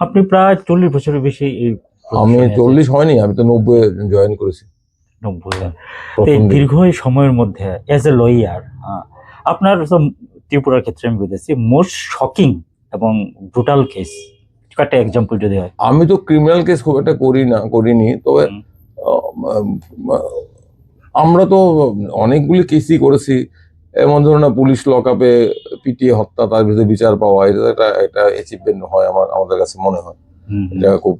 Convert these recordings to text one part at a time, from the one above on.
আপনি প্রায় 40 বছরের বেশি এই আমি প্রফেশনে আছেন। 40 হয়নি, আমি তো 90 জয়েন করেছি। 90 তো এই প্রথম দিকে দীর্ঘ এই সময়ের মধ্যে অ্যাজ এ লয়ার আপনার ত্রিপুরার ক্ষেত্রে আমি বলতেছি মোস্ট শকিং এবং ব্রুটাল কেস একটা এক্সাম্পল যদি হয়। আমি তো ক্রিমিনাল কেস খুব একটা করিনি, তবে হুম, আহ, আহ, আমরা তো অনেকগুলি কেসই করেছি। এমন ধরুন না, পুলিশ লকআপে পিটিয়ে হত্যা, তার ভিতরে বিচার পাওয়া, এটা একটা একটা অ্যাচিভমেন্ট হয় আমাদের কাছে মনে হয়। হুম, এটা খুব,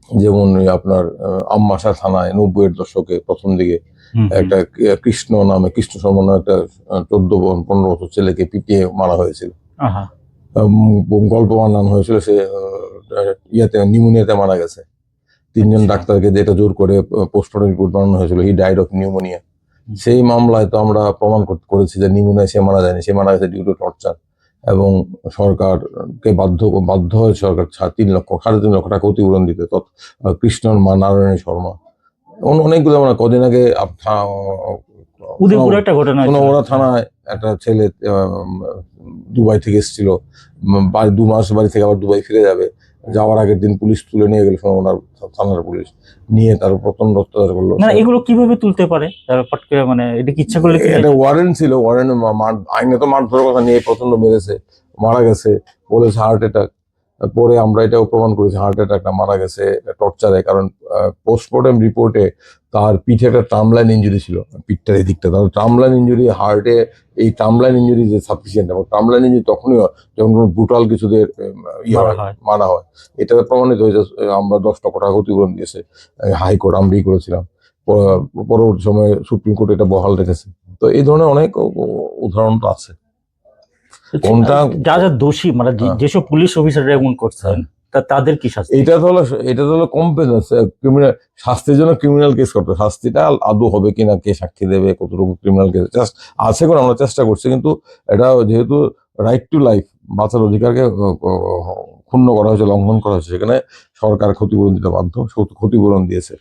যেমন ওই আপনার আমবাসা থানায় 90-এর দশকে প্রথম দিকে হুম, হুম, একটা কৃষ্ণ শর্মা নামে একটা 14-15 বছর ছেলেকে পিটিয়ে মারা হয়েছিল। আহা, গল্প বানানো হয়েছিল, সে ইয়াতে নিউমোনিয়াতে মারা গেছে। 3 জন আচ্ছা, ডাক্তারকে যেটা জোর করে পোস্টমর্টম রিপোর্ট বানানো হয়েছিল, হি ডাইড অফ নিউমোনিয়া। হুম, সেই মামলায় তো আমরা প্রমাণ করেছি যে নিউমোনিয়া সে মারা যায়নি, সে মারা গেছে ডিউ টু টর্চার। এবং সরকারকে বাধ্য হয়ে সরকার 3.5 লক্ষ টাকা ক্ষতিপূরণ দিতে, কৃষ্ণর মা নারায়ণী শর্মা। অনেকগুলো, আমরা কদিন আগে উদয়পুরে একটা ঘটনা হয়েছিল। সোনামুড়া থানায় একটা ছেলে দুবাই থেকে এসেছিল, 2 মাস বাড়ি থেকে আবার দুবাই ফিরে যাবে, যাওয়ার আগের দিন পুলিশ তুলে নিয়ে গেল, সোনামুড়া থানার পুলিশ নিয়ে তার প্রচন্ড অত্যাচার করলো। না এগুলো কিভাবে তুলতে পারে তারা পট করে, মানে এটা কি ইচ্ছা করলে তুলে? এটা ওয়ারেন্ট ছিল, আইনে তো মারধরের কথা নিয়ে প্রচন্ড মেরেছে, মারা গেছে, বলেছে হার্ট অ্যাটাক। পরে আমরা এটাও প্রমাণ করেছি হার্ট অ্যাটাক না, মারা গেছে টর্চারে। কারণ পোস্টমর্টম রিপোর্টে তার পিঠে একটা টার্মলাইন ইঞ্জুরি ছিল, পিঠটার এই দিকটা, তার টার্মলাইন ইঞ্জুরি, হার্টে এই টার্মলাইন ইঞ্জুরি যে সাফিসিয়েন্ট, এবং টার্মলাইন ইঞ্জুরি তখনই হয় যখন কোনো ব্রুটাল কিছুদের মারা হয়। মারা হয়। এটা প্রমাণিত হয়েছে। আমরা 10 লক্ষ টাকা ক্ষতিপূরণ দিয়েছে হাইকোর্ট, আমরাই করেছিলাম। পরবর্তী সময়ে সুপ্রিম কোর্ট এটা বহাল রেখেছে। তো এই ধরনের অনেক উদাহরণ তো আছে। কোনটা যা যা দোষী, মানে হ্যাঁ, যেসব পুলিশ অফিসাররা এমন করছেন হ্যাঁ। তাদের কি শাস্তি? এটা তো হলো কম্পেন্স ক্রিমিনাল শাস্তির জন্য ক্রিমিনাল কেস করতে, শাস্তিটা আদৌ হবে কিনা, কে সাক্ষী দেবে, কতটুকু ক্রিমিনাল কেস জাস্ট আছে কোন, আমরা চেষ্টা করছি। কিন্তু এটা যেহেতু রাইট টু লাইফ, বাঁচার অধিকারকে ক্ষুণ্ণ করা হয়েছে, লঙ্ঘন করা হয়েছে, সেখানে সরকার ক্ষতিপূরণ দিতে বাধ্য, ক্ষতিপূরণ দিয়েছে।